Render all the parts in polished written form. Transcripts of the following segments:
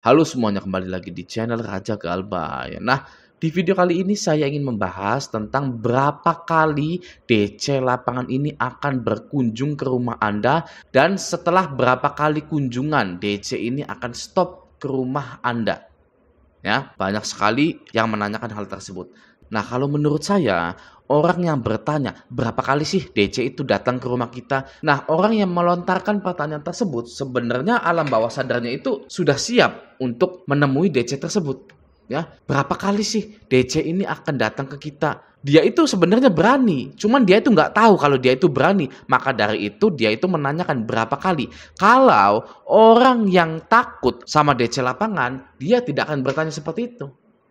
Halo semuanya, kembali lagi di channel Raja Galbay. Nah, di video kali ini saya ingin membahas tentang berapa kali DC lapangan ini akan berkunjung ke rumah Anda, dan setelah berapa kali kunjungan DC ini akan stop ke rumah Anda. Ya, banyak sekali yang menanyakan hal tersebut. Nah, kalau menurut saya, orang yang bertanya, berapa kali sih DC itu datang ke rumah kita? Nah, orang yang melontarkan pertanyaan tersebut, sebenarnya alam bawah sadarnya itu sudah siap untuk menemui DC tersebut. Ya, berapa kali sih DC ini akan datang ke kita? Dia itu sebenarnya berani, cuman dia itu nggak tahu kalau dia itu berani. Maka dari itu dia itu menanyakan berapa kali. Kalau orang yang takut sama DC lapangan, dia tidak akan bertanya seperti itu.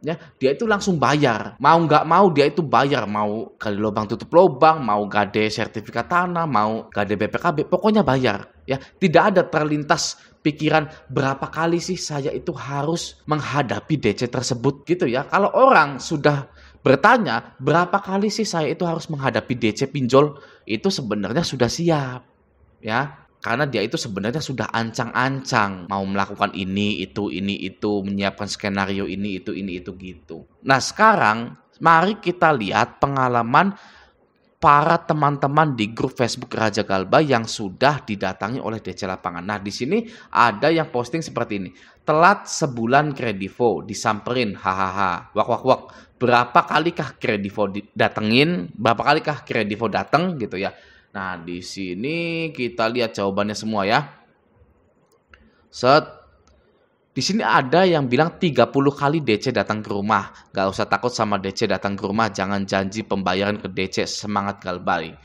Ya, dia itu langsung bayar. Mau nggak mau dia itu bayar. Mau gali lubang tutup lubang, mau gade sertifikat tanah, mau gade BPKB, pokoknya bayar. Ya, tidak ada terlintas pikiran berapa kali sih saya itu harus menghadapi DC tersebut gitu ya. Kalau orang sudah bertanya berapa kali sih saya itu harus menghadapi DC pinjol, itu sebenarnya sudah siap ya. Karena dia itu sebenarnya sudah ancang-ancang mau melakukan ini itu, menyiapkan skenario ini itu gitu. Nah, sekarang mari kita lihat pengalaman para teman-teman di grup Facebook Raja Galbay yang sudah didatangi oleh DC lapangan. Nah, di sini ada yang posting seperti ini. Telat sebulan Kredivo, disamperin, hahaha. Wak wak wak. Berapa kalikah Kredivo datengin? Berapa kalikah Kredivo datang gitu ya? Nah, di sini kita lihat jawabannya semua ya. Set. Di sini ada yang bilang 30 kali DC datang ke rumah. Gak usah takut sama DC datang ke rumah. Jangan janji pembayaran ke DC. Semangat Galbay.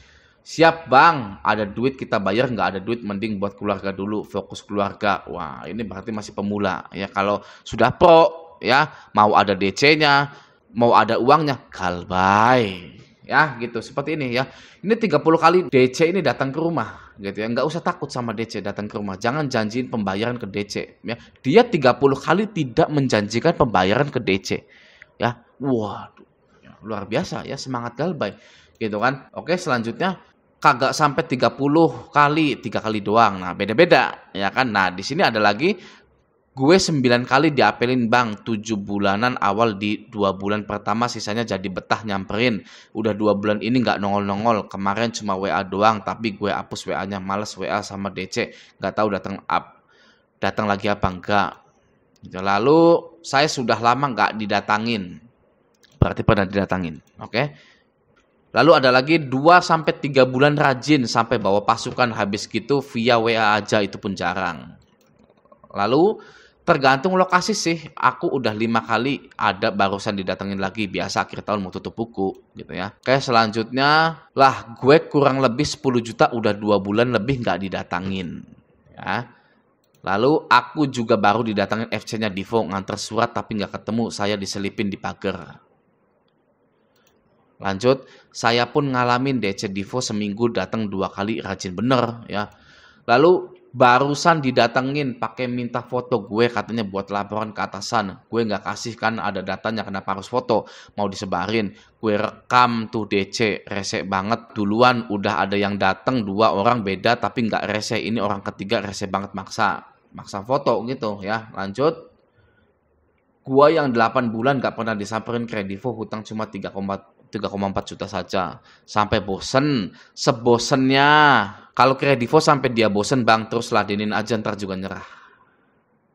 Siap bang, ada duit kita bayar. Gak ada duit mending buat keluarga dulu. Fokus keluarga. Wah, ini berarti masih pemula. Ya, kalau sudah pro, ya mau ada DC-nya, mau ada uangnya, Galbay. Ya gitu, seperti ini ya. Ini 30 kali DC ini datang ke rumah gitu ya. Nggak usah takut sama DC datang ke rumah. Jangan janjiin pembayaran ke DC ya. Dia 30 kali tidak menjanjikan pembayaran ke DC ya. Waduh, ya, luar biasa ya, semangat Galbay gitu kan. Oke, selanjutnya kagak sampai 30 kali, 3 kali doang. Nah, beda-beda ya kan. Nah, di sini ada lagi, gue 9 kali diapelin bang, 7 bulanan awal di 2 bulan pertama, sisanya jadi betah nyamperin. Udah 2 bulan ini nggak nongol-nongol, kemarin cuma WA doang, tapi gue hapus WA-nya, males WA sama DC, nggak tahu datang lagi apa enggak. Lalu saya sudah lama nggak didatangin, berarti pernah didatangin, oke? Lalu ada lagi 2-3 bulan rajin sampai bawa pasukan, habis gitu via WA aja, itu pun jarang. Lalu tergantung lokasi sih, aku udah 5 kali ada barusan didatengin lagi, biasa akhir tahun mau tutup buku gitu ya. Oke, selanjutnya lah, gue kurang lebih 10 juta udah 2 bulan lebih nggak didatangin ya. Lalu aku juga baru didatengin FC-nya Divo, nganter surat tapi nggak ketemu, saya diselipin di pagar. Lanjut, saya pun ngalamin DC Divo seminggu datang 2 kali, rajin bener ya. Lalu barusan didatengin pakai minta foto gue, katanya buat laporan ke atasan. Gue nggak kasih kan, ada datanya, kenapa harus foto? Mau disebarin. Gue rekam tuh DC, rese banget. Duluan udah ada yang datang 2 orang beda tapi nggak rese. Ini orang ketiga rese banget, maksa foto gitu ya. Lanjut. Gue yang 8 bulan nggak pernah disamperin Kredivo, hutang cuma 3,4 juta saja. Sampai bosen, sebosennya. Kalau Kredivo sampai dia bosen bang, terus ladenin aja, ntar juga nyerah.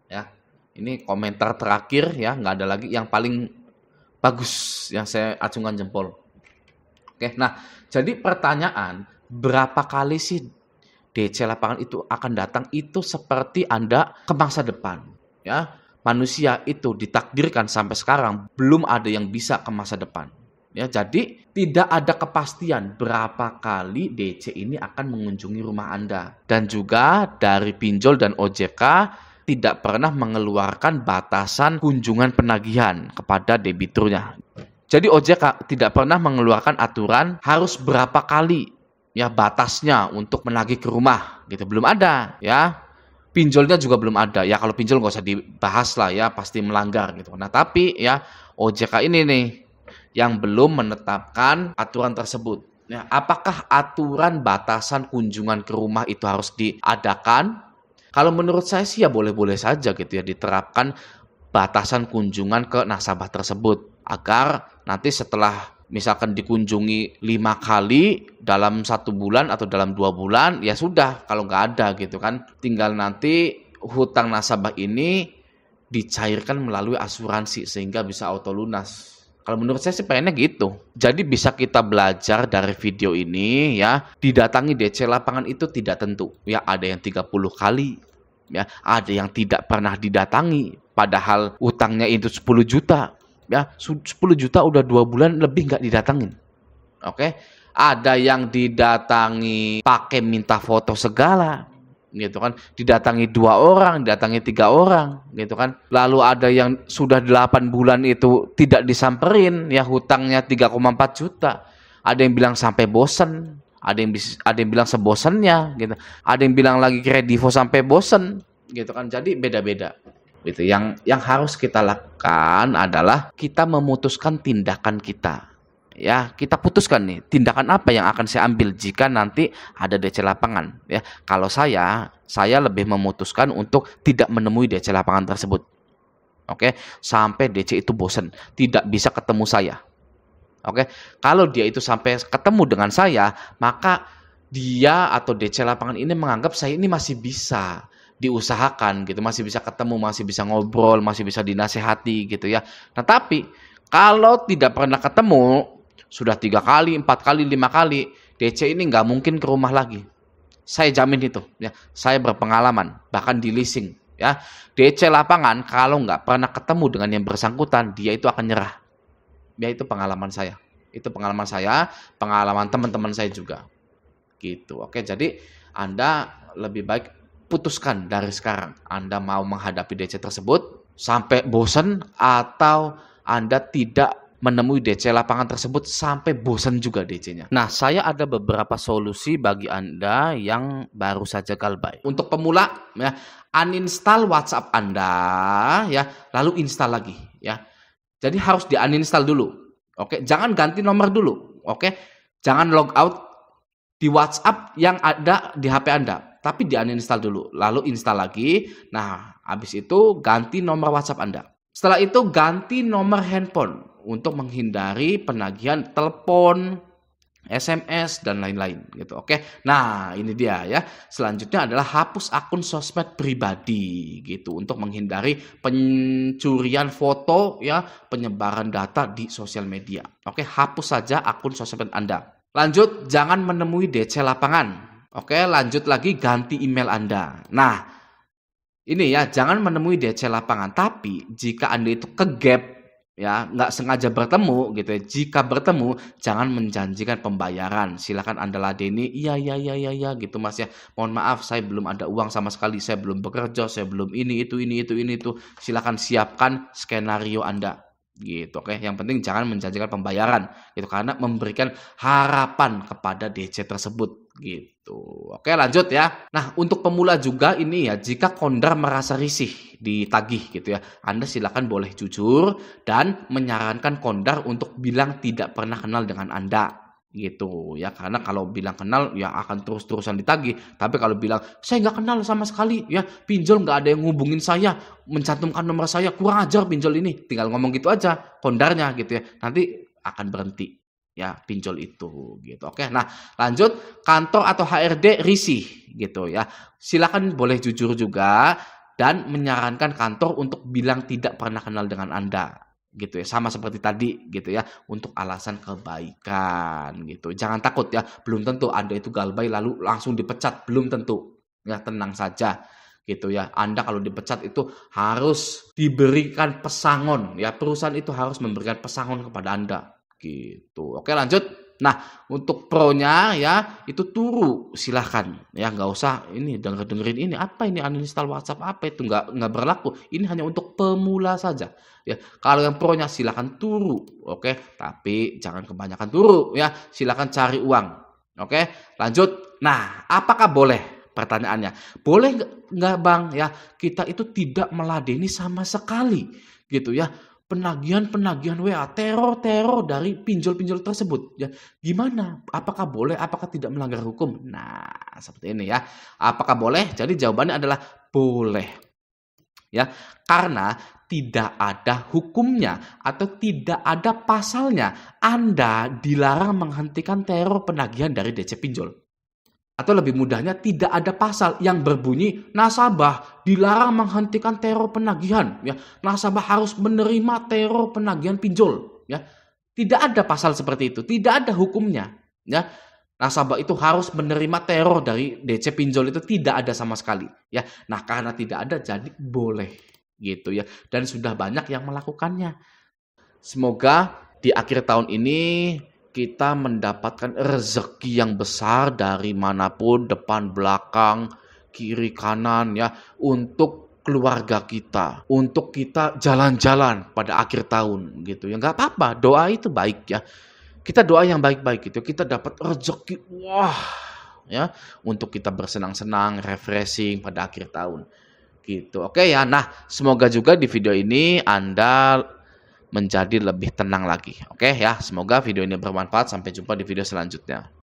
Ya, ini komentar terakhir ya, nggak ada lagi. Yang paling bagus yang saya acungkan jempol. Oke, nah jadi pertanyaan, berapa kali sih DC lapangan itu akan datang, itu seperti Anda ke masa depan. Ya, manusia itu ditakdirkan sampai sekarang belum ada yang bisa ke masa depan. Ya, jadi tidak ada kepastian berapa kali DC ini akan mengunjungi rumah Anda. Dan juga dari pinjol dan OJK tidak pernah mengeluarkan batasan kunjungan penagihan kepada debiturnya. Jadi OJK tidak pernah mengeluarkan aturan harus berapa kali ya batasnya untuk menagih ke rumah gitu, belum ada ya. Pinjolnya juga belum ada ya. Kalau pinjol nggak usah dibahas lah ya, pasti melanggar gitu. Nah, tapi ya OJK ini nih yang belum menetapkan aturan tersebut. Ya, apakah aturan batasan kunjungan ke rumah itu harus diadakan? Kalau menurut saya sih ya boleh-boleh saja gitu ya diterapkan batasan kunjungan ke nasabah tersebut agar nanti setelah misalkan dikunjungi 5 kali dalam 1 bulan atau dalam 2 bulan ya sudah, kalau nggak ada gitu kan tinggal nanti hutang nasabah ini dicairkan melalui asuransi sehingga bisa auto lunas. Kalau menurut saya sih pengennya gitu. Jadi bisa kita belajar dari video ini ya, didatangi DC lapangan itu tidak tentu. Ya ada yang 30 kali, ya ada yang tidak pernah didatangi. Padahal utangnya itu 10 juta. Ya 10 juta udah 2 bulan lebih nggak didatangin. Oke. Ada yang didatangi pakai minta foto segala. Gitu kan, didatangi 2 orang, didatangi 3 orang, gitu kan. Lalu ada yang sudah 8 bulan itu tidak disamperin, ya hutangnya 3,4 juta. Ada yang bilang sampai bosen, ada yang bilang sebosennya, gitu. Ada yang bilang lagi kredivo sampai bosen, gitu kan. Jadi beda-beda. Gitu. Yang harus kita lakukan adalah kita memutuskan tindakan kita. Ya, kita putuskan nih tindakan apa yang akan saya ambil jika nanti ada DC lapangan. Ya, kalau saya lebih memutuskan untuk tidak menemui DC lapangan tersebut. Oke, sampai DC itu bosan, tidak bisa ketemu saya. Oke, kalau dia itu sampai ketemu dengan saya, maka dia atau DC lapangan ini menganggap saya ini masih bisa diusahakan gitu, masih bisa ketemu, masih bisa ngobrol, masih bisa dinasehati gitu ya. Nah, tapi kalau tidak pernah ketemu, sudah 3 kali, 4 kali, 5 kali, DC ini nggak mungkin ke rumah lagi. Saya jamin itu, ya. Saya berpengalaman, bahkan di leasing, ya. DC lapangan kalau nggak pernah ketemu dengan yang bersangkutan, dia itu akan nyerah. Ya itu pengalaman saya. Itu pengalaman saya, pengalaman teman-teman saya juga. Gitu. Oke, jadi Anda lebih baik putuskan dari sekarang. Anda mau menghadapi DC tersebut sampai bosan atau Anda tidak menemui DC lapangan tersebut sampai bosan juga DC-nya. Nah, saya ada beberapa solusi bagi Anda yang baru saja galbay. Untuk pemula, ya, uninstall WhatsApp Anda, ya, lalu install lagi, ya. Jadi harus di-uninstall dulu. Oke, jangan ganti nomor dulu. Oke, jangan log out di WhatsApp yang ada di HP Anda, tapi di-uninstall dulu, lalu install lagi. Nah, habis itu ganti nomor WhatsApp Anda. Setelah itu ganti nomor handphone untuk menghindari penagihan telepon, SMS dan lain-lain gitu. Oke. Nah, ini dia ya. Selanjutnya adalah hapus akun sosmed pribadi gitu untuk menghindari pencurian foto ya, penyebaran data di sosial media. Oke, hapus saja akun sosmed Anda. Lanjut, jangan menemui DC lapangan. Oke, lanjut lagi ganti email Anda. Nah, ini ya, jangan menemui DC lapangan. Tapi jika Anda itu ke-gap, ya nggak sengaja bertemu gitu ya, jika bertemu jangan menjanjikan pembayaran. Silakan Anda ladeni, iya gitu Mas ya, mohon maaf saya belum ada uang sama sekali, saya belum bekerja, saya belum ini itu. Silakan siapkan skenario Anda gitu. Oke, yang penting jangan menjanjikan pembayaran gitu, karena memberikan harapan kepada DC tersebut gitu. Oke, lanjut ya. Nah, untuk pemula juga ini ya, jika Kondar merasa risih ditagih gitu ya, Anda silakan boleh jujur dan menyarankan Kondar untuk bilang tidak pernah kenal dengan Anda gitu ya, karena kalau bilang kenal ya akan terus-terusan ditagih. Tapi kalau bilang saya nggak kenal sama sekali ya, pinjol nggak ada yang ngubungin saya, mencantumkan nomor saya, kurang ajar pinjol ini, tinggal ngomong gitu aja Kondarnya gitu ya, nanti akan berhenti ya pinjol itu gitu. Oke, nah lanjut, kantor atau HRD risih gitu ya, silakan boleh jujur juga dan menyarankan kantor untuk bilang tidak pernah kenal dengan Anda gitu ya, sama seperti tadi gitu ya, untuk alasan kebaikan gitu. Jangan takut ya, belum tentu Anda itu galbay lalu langsung dipecat, belum tentu ya, tenang saja gitu ya. Anda kalau dipecat itu harus diberikan pesangon ya, perusahaan itu harus memberikan pesangon kepada Anda gitu. Oke, lanjut. Nah, untuk pro-nya ya itu turu, silahkan ya, nggak usah ini dengerin ini apa ini uninstall WhatsApp apa itu, nggak berlaku. Ini hanya untuk pemula saja ya. Kalau yang pro-nya silahkan turu, oke, tapi jangan kebanyakan turu ya, silahkan cari uang. Oke, lanjut. Nah, apakah boleh? Pertanyaannya, boleh nggak Bang ya kita itu tidak meladeni sama sekali gitu ya, penagihan-penagihan WA, teror-teror dari pinjol-pinjol tersebut ya. Gimana? Apakah boleh? Apakah tidak melanggar hukum? Nah, seperti ini ya. Apakah boleh? Jadi jawabannya adalah boleh. Ya, karena tidak ada hukumnya atau tidak ada pasalnya Anda dilarang menghentikan teror penagihan dari DC pinjol. Atau lebih mudahnya, tidak ada pasal yang berbunyi nasabah dilarang menghentikan teror penagihan. Ya, nasabah harus menerima teror penagihan pinjol. Ya, tidak ada pasal seperti itu, tidak ada hukumnya. Ya, nasabah itu harus menerima teror dari DC pinjol itu tidak ada sama sekali. Ya, nah karena tidak ada, jadi boleh gitu ya. Dan sudah banyak yang melakukannya. Semoga di akhir tahun ini kita mendapatkan rezeki yang besar dari manapun, depan, belakang, kiri, kanan ya, untuk keluarga kita, untuk kita jalan-jalan pada akhir tahun gitu ya. Nggak apa-apa, doa itu baik ya. Kita doa yang baik-baik gitu, kita dapat rezeki, wah ya, untuk kita bersenang-senang, refreshing pada akhir tahun gitu. Oke ya, nah semoga juga di video ini Anda menjadi lebih tenang lagi. Oke ya, semoga video ini bermanfaat. Sampai jumpa di video selanjutnya.